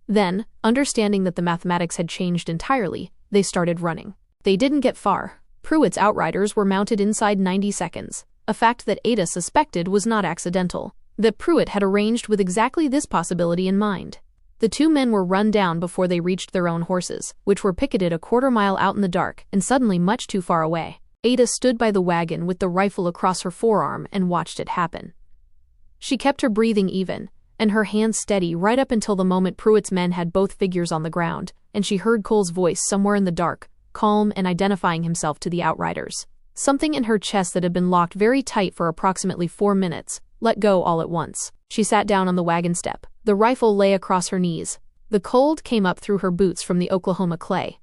Then, understanding that the mathematics had changed entirely, they started running. They didn't get far. Pruett's outriders were mounted inside 90 seconds, a fact that Ada suspected was not accidental, that Pruett had arranged with exactly this possibility in mind. The 2 men were run down before they reached their own horses, which were picketed a quarter-mile out in the dark and suddenly much too far away. Ada stood by the wagon with the rifle across her forearm and watched it happen. She kept her breathing even, and her hands steady right up until the moment Pruett's men had both figures on the ground, and she heard Cole's voice somewhere in the dark, calm and identifying himself to the outriders. Something in her chest that had been locked very tight for approximately 4 minutes, let go all at once. She sat down on the wagon step. The rifle lay across her knees. The cold came up through her boots from the Oklahoma clay.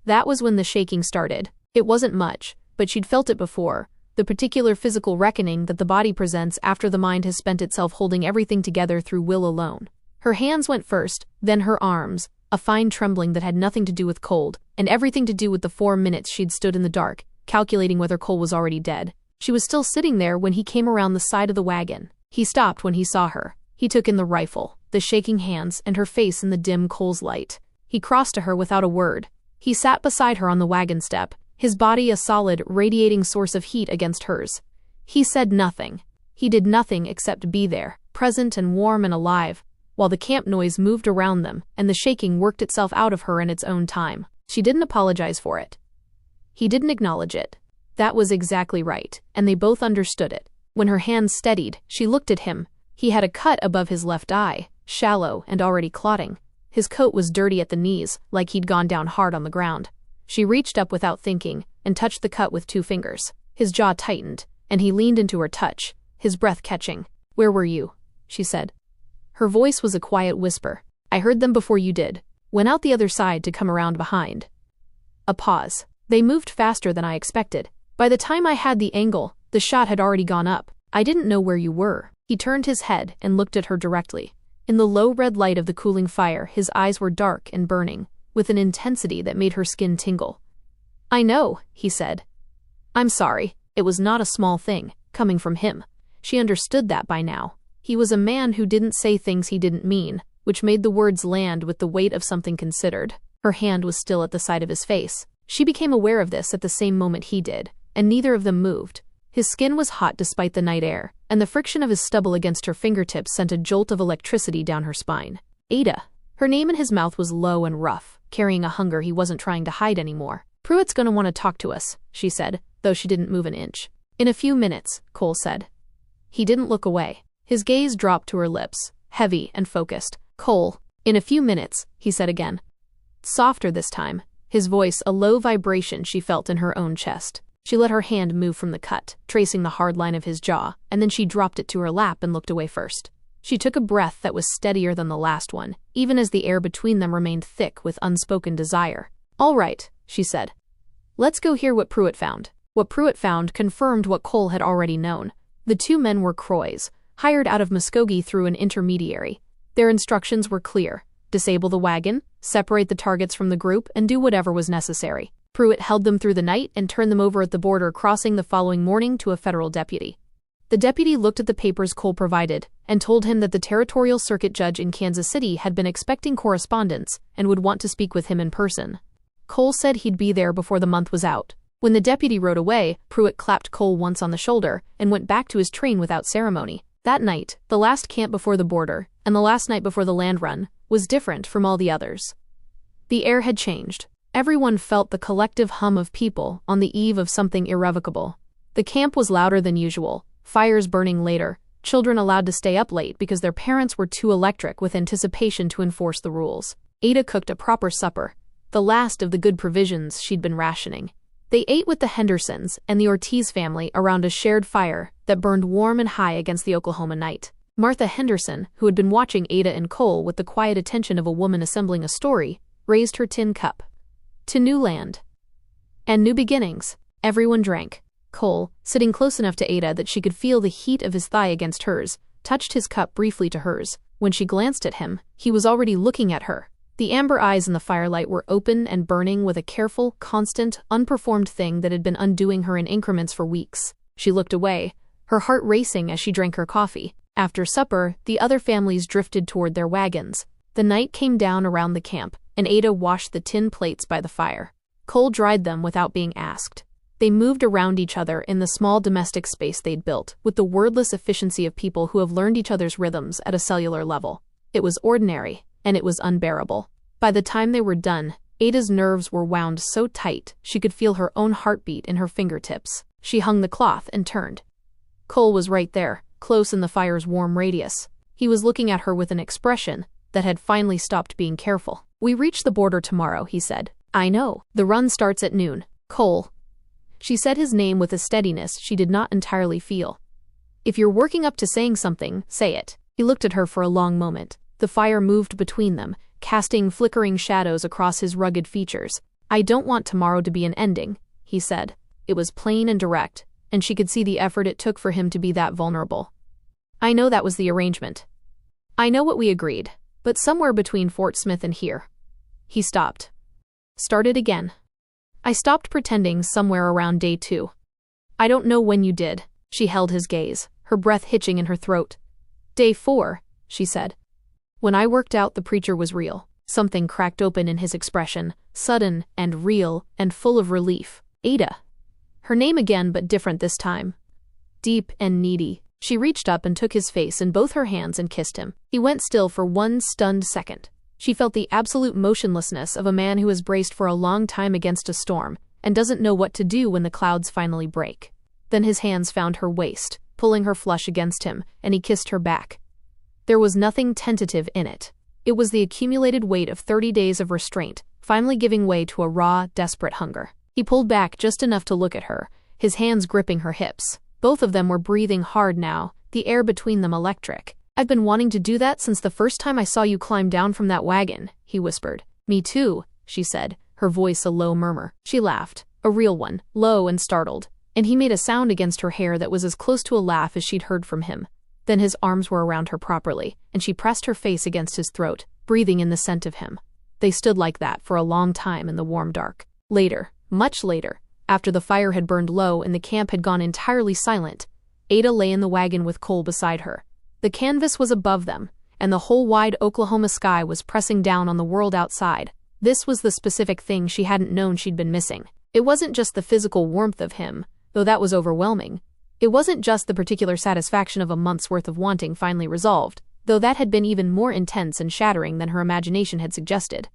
That was when the shaking started. It wasn't much, but she'd felt it before, the particular physical reckoning that the body presents after the mind has spent itself holding everything together through will alone. Her hands went first, then her arms, a fine trembling that had nothing to do with cold, and everything to do with the 4 minutes she'd stood in the dark, calculating whether Cole was already dead. She was still sitting there when he came around the side of the wagon. He stopped when he saw her. He took in the rifle, the shaking hands, and her face in the dim coals light. He crossed to her without a word. He sat beside her on the wagon step, his body a solid, radiating source of heat against hers. He said nothing. He did nothing except be there, present and warm and alive, while the camp noise moved around them and the shaking worked itself out of her in its own time. She didn't apologize for it. He didn't acknowledge it. That was exactly right, and they both understood it. When her hands steadied, she looked at him. He had a cut above his left eye, shallow and already clotting. His coat was dirty at the knees, like he'd gone down hard on the ground. She reached up without thinking and touched the cut with 2 fingers. His jaw tightened, and he leaned into her touch, his breath catching. "Where were you?" she said. Her voice was a quiet whisper. "I heard them before you did. Went out the other side to come around behind." A pause. "They moved faster than I expected. By the time I had the angle, the shot had already gone up. I didn't know where you were." He turned his head and looked at her directly. In the low red light of the cooling fire, his eyes were dark and burning, with an intensity that made her skin tingle. I know, he said. I'm sorry. It was not a small thing, coming from him. She understood that by now. He was a man who didn't say things he didn't mean, which made the words land with the weight of something considered. Her hand was still at the side of his face. She became aware of this at the same moment he did, and neither of them moved. His skin was hot despite the night air, and the friction of his stubble against her fingertips sent a jolt of electricity down her spine. Ada. Her name in his mouth was low and rough, carrying a hunger he wasn't trying to hide anymore. Pruett's gonna want to talk to us, she said, though she didn't move an inch. In a few minutes, Cole said. He didn't look away. His gaze dropped to her lips, heavy and focused. Cole. In a few minutes, he said again. Softer this time, his voice a low vibration she felt in her own chest. She let her hand move from the cut, tracing the hard line of his jaw, and then she dropped it to her lap and looked away first. She took a breath that was steadier than the last one, even as the air between them remained thick with unspoken desire. All right, she said. Let's go hear what Pruett found. What Pruett found confirmed what Cole had already known. The two men were Croys, hired out of Muskogee through an intermediary. Their instructions were clear. Disable the wagon, separate the targets from the group, and do whatever was necessary. Pruett held them through the night and turned them over at the border, crossing the following morning to a federal deputy. The deputy looked at the papers Cole provided and told him that the territorial circuit judge in Kansas City had been expecting correspondence and would want to speak with him in person. Cole said he'd be there before the month was out. When the deputy rode away, Pruett clapped Cole once on the shoulder and went back to his train without ceremony. That night, the last camp before the border, and the last night before the land run, was different from all the others. The air had changed. Everyone felt the collective hum of people on the eve of something irrevocable. The camp was louder than usual, fires burning later, children allowed to stay up late because their parents were too electric with anticipation to enforce the rules. Ada cooked a proper supper, the last of the good provisions she'd been rationing. They ate with the Hendersons and the Ortiz family around a shared fire that burned warm and high against the Oklahoma night. Martha Henderson, who had been watching Ada and Cole with the quiet attention of a woman assembling a story, raised her tin cup. To new land. And new beginnings. Everyone drank. Cole, sitting close enough to Ada that she could feel the heat of his thigh against hers, touched his cup briefly to hers. When she glanced at him, he was already looking at her. The amber eyes in the firelight were open and burning with a careful, constant, unperformed thing that had been undoing her in increments for weeks. She looked away, her heart racing as she drank her coffee. After supper, the other families drifted toward their wagons. The night came down around the camp, and Ada washed the tin plates by the fire. Cole dried them without being asked. They moved around each other in the small domestic space they'd built, with the wordless efficiency of people who have learned each other's rhythms at a cellular level. It was ordinary, and it was unbearable. By the time they were done, Ada's nerves were wound so tight she could feel her own heartbeat in her fingertips. She hung the cloth and turned. Cole was right there, close in the fire's warm radius. He was looking at her with an expression that had finally stopped being careful. We reach the border tomorrow, he said. I know. The run starts at noon. Cole. She said his name with a steadiness she did not entirely feel. If you're working up to saying something, say it. He looked at her for a long moment. The fire moved between them, casting flickering shadows across his rugged features. I don't want tomorrow to be an ending, he said. It was plain and direct, and she could see the effort it took for him to be that vulnerable. I know that was the arrangement. I know what we agreed, but somewhere between Fort Smith and here. He stopped. Started again. I stopped pretending somewhere around day 2. I don't know when you did. She held his gaze, her breath hitching in her throat. Day 4, she said. When I worked out the preacher was real. Something cracked open in his expression, sudden and real and full of relief. Ada. Her name again, but different this time. Deep and needy. She reached up and took his face in both her hands and kissed him. He went still for one stunned second. She felt the absolute motionlessness of a man who has braced for a long time against a storm and doesn't know what to do when the clouds finally break. Then his hands found her waist, pulling her flush against him, and he kissed her back. There was nothing tentative in it. It was the accumulated weight of 30 days of restraint, finally giving way to a raw, desperate hunger. He pulled back just enough to look at her, his hands gripping her hips. Both of them were breathing hard now, the air between them electric. I've been wanting to do that since the first time I saw you climb down from that wagon, he whispered. Me too, she said, her voice a low murmur. She laughed, a real one, low and startled, and he made a sound against her hair that was as close to a laugh as she'd heard from him. Then his arms were around her properly, and she pressed her face against his throat, breathing in the scent of him. They stood like that for a long time in the warm dark. Later, Much later, after the fire had burned low and the camp had gone entirely silent, Ada lay in the wagon with Cole beside her. The canvas was above them, and the whole wide Oklahoma sky was pressing down on the world outside. This was the specific thing she hadn't known she'd been missing. It wasn't just the physical warmth of him, though that was overwhelming. It wasn't just the particular satisfaction of a month's worth of wanting finally resolved, though that had been even more intense and shattering than her imagination had suggested.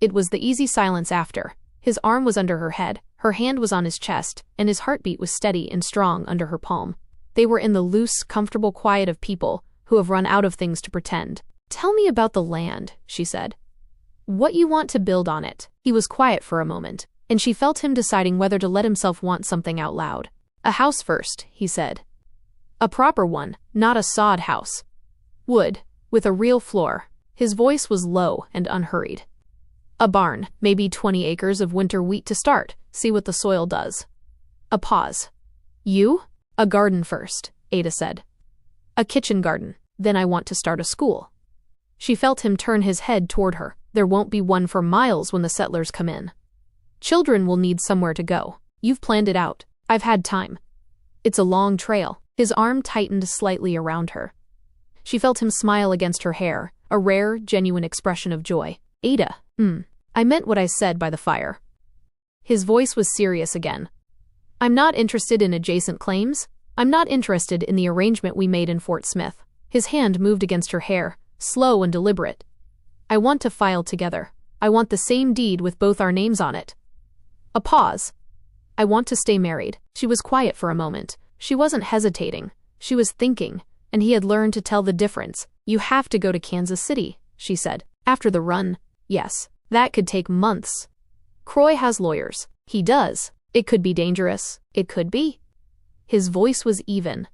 It was the easy silence after. His arm was under her head, her hand was on his chest, and his heartbeat was steady and strong under her palm. They were in the loose, comfortable quiet of people who have run out of things to pretend. "Tell me about the land," she said. "What you want to build on it." He was quiet for a moment, and she felt him deciding whether to let himself want something out loud. "A house first," he said. "A proper one, not a sod house. Wood, with a real floor." His voice was low and unhurried. "A barn, maybe 20 acres of winter wheat to start, see what the soil does." A pause. "You?" "A garden first," Ada said. "A kitchen garden. Then I want to start a school." She felt him turn his head toward her. "There won't be one for miles when the settlers come in. Children will need somewhere to go. You've planned it out. I've had time. It's a long trail." His arm tightened slightly around her. She felt him smile against her hair, a rare, genuine expression of joy. "Ada, I meant what I said by the fire." His voice was serious again. "I'm not interested in adjacent claims. I'm not interested in the arrangement we made in Fort Smith." His hand moved against her hair, slow and deliberate. "I want to file together. I want the same deed with both our names on it." A pause. "I want to stay married." She was quiet for a moment. She wasn't hesitating. She was thinking, and he had learned to tell the difference. "You have to go to Kansas City," she said. "After the run, yes. That could take months. Croy has lawyers." "He does. It could be dangerous." "It could be." His voice was even.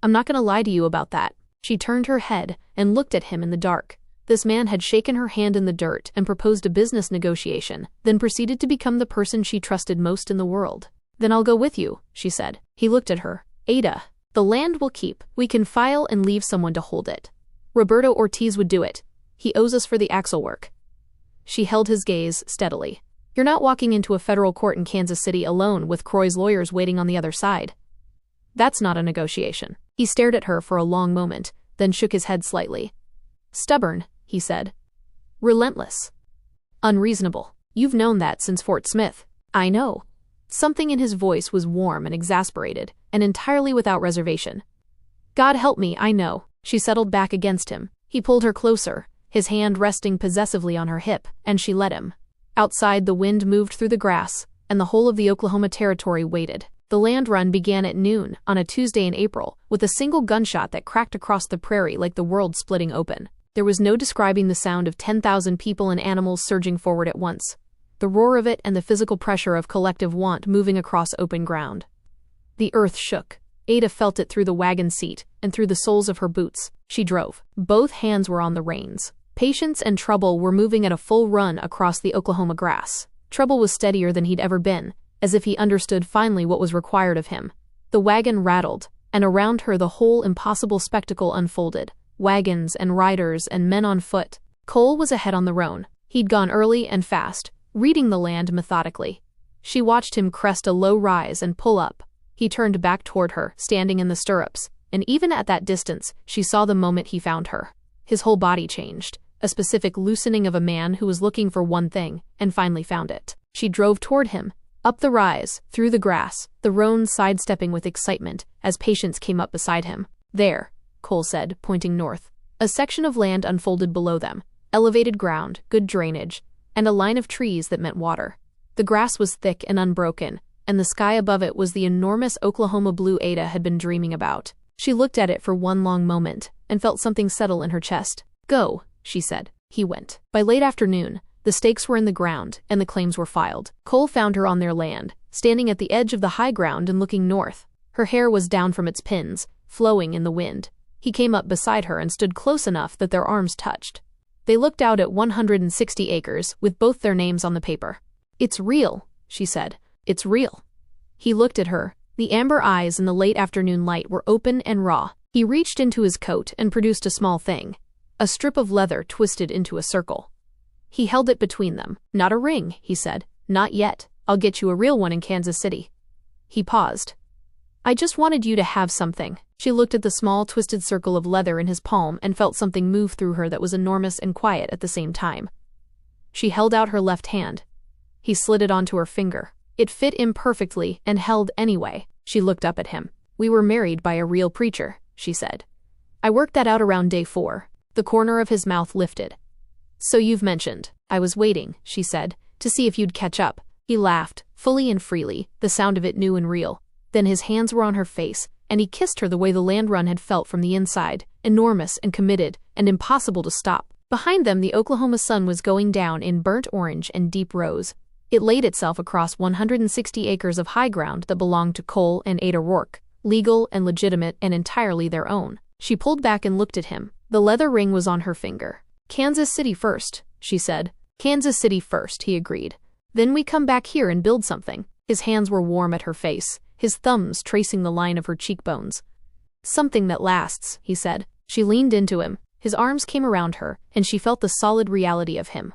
"I'm not going to lie to you about that." She turned her head and looked at him in the dark. This man had shaken her hand in the dirt and proposed a business negotiation, then proceeded to become the person she trusted most in the world. "Then I'll go with you," she said. He looked at her. "Ada, the land will keep. We can file and leave someone to hold it. Roberto Ortiz would do it. He owes us for the axle work." She held his gaze steadily. "You're not walking into a federal court in Kansas City alone with Croy's lawyers waiting on the other side. That's not a negotiation." He stared at her for a long moment, then shook his head slightly. "Stubborn," he said. "Relentless. Unreasonable. You've known that since Fort Smith." "I know." Something in his voice was warm and exasperated, and entirely without reservation. "God help me, I know." She settled back against him. He pulled her closer, his hand resting possessively on her hip, and she let him. Outside, the wind moved through the grass, and the whole of the Oklahoma Territory waited. The land run began at noon on a Tuesday in April, with a single gunshot that cracked across the prairie like the world splitting open. There was no describing the sound of 10,000 people and animals surging forward at once, the roar of it and the physical pressure of collective want moving across open ground. The earth shook. Ada felt it through the wagon seat and through the soles of her boots. She drove. Both hands were on the reins. Patience and Trouble were moving at a full run across the Oklahoma grass. Trouble was steadier than he'd ever been, as if he understood finally what was required of him. The wagon rattled, and around her the whole impossible spectacle unfolded. Wagons and riders and men on foot. Cole was ahead on the roan. He'd gone early and fast, reading the land methodically. She watched him crest a low rise and pull up. He turned back toward her, standing in the stirrups, and even at that distance, she saw the moment he found her. His whole body changed, a specific loosening of a man who was looking for one thing, and finally found it. She drove toward him, up the rise, through the grass, the roan sidestepping with excitement as Patience came up beside him. "There," Cole said, pointing north. A section of land unfolded below them, elevated ground, good drainage, and a line of trees that meant water. The grass was thick and unbroken, and the sky above it was the enormous Oklahoma blue Ada had been dreaming about. She looked at it for one long moment, and felt something settle in her chest. "Go," she said. He went. By late afternoon, the stakes were in the ground, and the claims were filed. Cole found her on their land, standing at the edge of the high ground and looking north. Her hair was down from its pins, flowing in the wind. He came up beside her and stood close enough that their arms touched. They looked out at 160 acres, with both their names on the paper. "It's real," she said. "It's real." He looked at her. The amber eyes in the late afternoon light were open and raw. He reached into his coat and produced a small thing, a strip of leather twisted into a circle. He held it between them. "Not a ring," he said. "Not yet. I'll get you a real one in Kansas City." He paused. "I just wanted you to have something." She looked at the small, twisted circle of leather in his palm and felt something move through her that was enormous and quiet at the same time. She held out her left hand. He slid it onto her finger. It fit imperfectly and held anyway. She looked up at him. "We were married by a real preacher," she said. "I worked that out around day 4. The corner of his mouth lifted. "So you've mentioned." "I was waiting," she said, "to see if you'd catch up." He laughed, fully and freely, the sound of it new and real. Then his hands were on her face, and he kissed her the way the land run had felt from the inside, enormous and committed, and impossible to stop. Behind them, the Oklahoma sun was going down in burnt orange and deep rose. It laid itself across 160 acres of high ground that belonged to Cole and Ada Rourke, legal and legitimate and entirely their own. She pulled back and looked at him. The leather ring was on her finger. "Kansas City first," she said. "Kansas City first," he agreed. "Then we come back here and build something." His hands were warm at her face, his thumbs tracing the line of her cheekbones. "Something that lasts," he said. She leaned into him. His arms came around her, and she felt the solid reality of him.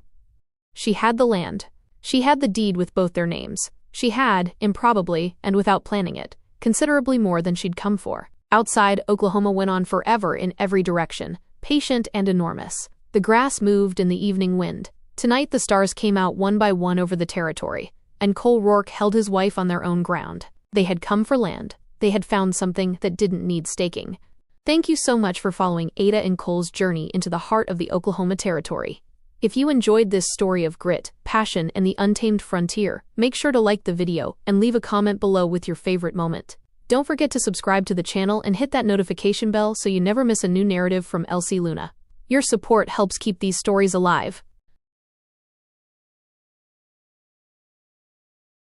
She had the land. She had the deed with both their names. She had, improbably, and without planning it, considerably more than she'd come for. Outside, Oklahoma went on forever in every direction, patient and enormous. The grass moved in the evening wind. Tonight the stars came out one by one over the territory, and Cole Rourke held his wife on their own ground. They had come for land. They had found something that didn't need staking. Thank you so much for following Ada and Cole's journey into the heart of the Oklahoma Territory. If you enjoyed this story of grit, passion, and the untamed frontier, make sure to like the video and leave a comment below with your favorite moment. Don't forget to subscribe to the channel and hit that notification bell so you never miss a new narrative from LC Luna. Your support helps keep these stories alive.